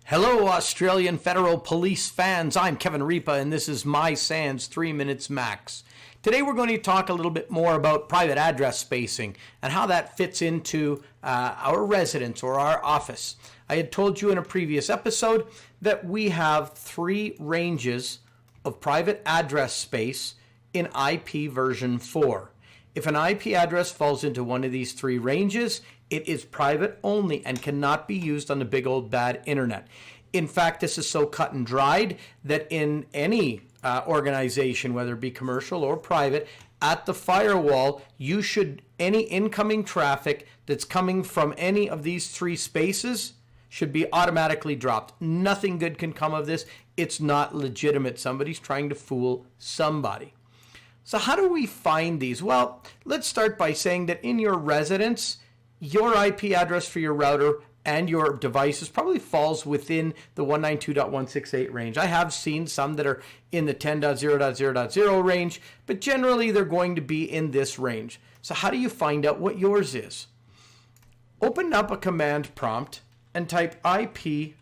Hello, Australian Federal Police fans. I'm Kevin Ripa, and this is my SANS 3 Minutes Max. Today we're going to talk a little bit more about private address spacing and how that fits into our residence or our office. I had told you in a previous episode that we have 3 ranges of private address space in IPv4. If an IP address falls into one of these 3 ranges, it is private only and cannot be used on the big old bad internet. In fact, this is so cut and dried that in any organization, whether it be commercial or private, at the firewall, any incoming traffic that's coming from any of these 3 spaces should be automatically dropped. Nothing good can come of this. It's not legitimate. Somebody's trying to fool somebody. So how do we find these? Well, let's start by saying that in your residence, your IP address for your router and your devices probably falls within the 192.168 range. I have seen some that are in the 10.0.0.0 range, but generally they're going to be in this range. So how do you find out what yours is? Open up a command prompt and type ipconfig.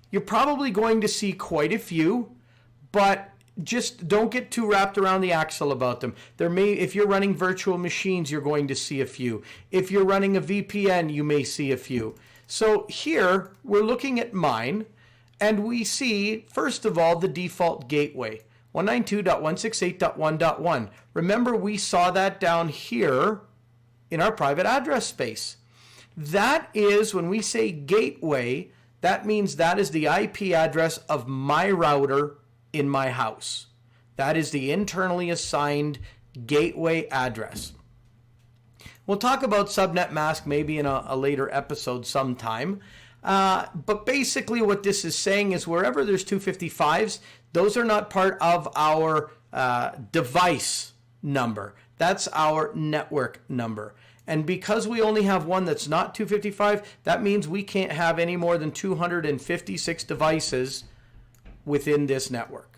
You're probably going to see quite a few, but just don't get too wrapped around the axle about them. If you're running virtual machines, you're going to see a few. If you're running a VPN, you may see a few. So here, we're looking at mine, and we see, first of all, the default gateway, 192.168.1.1. Remember, we saw that down here in our private address space. That is, when we say gateway, that means that is the IP address of my router in my house. That is the internally assigned gateway address. We'll talk about subnet mask maybe in a later episode sometime. But basically what this is saying is wherever there's 255s, those are not part of our device number. That's our network number. And because we only have one that's not 255, that means we can't have any more than 256 devices within this network.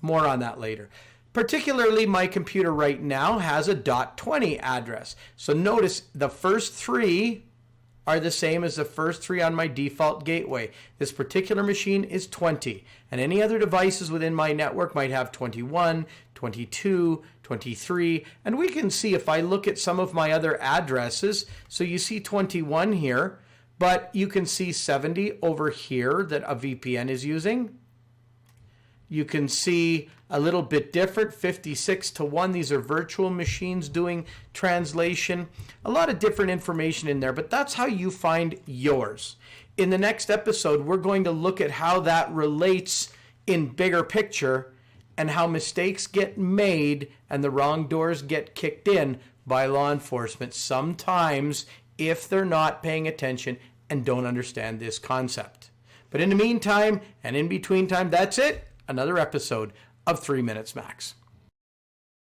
More on that later. Particularly, my computer right now has a .20 address. So notice the first 3 are the same as the first 3 on my default gateway. This particular machine is 20, and any other devices within my network might have 21, 22, 23, and we can see if I look at some of my other addresses, so you see 21 here, but you can see 70 over here that a VPN is using. You can see a little bit different, 56 to 1. These are virtual machines doing translation. A lot of different information in there, but that's how you find yours. In the next episode, we're going to look at how that relates in bigger picture and how mistakes get made and the wrong doors get kicked in by law enforcement sometimes if they're not paying attention and don't understand this concept. But in the meantime and in between time, that's it. Another episode of 3 Minutes Max.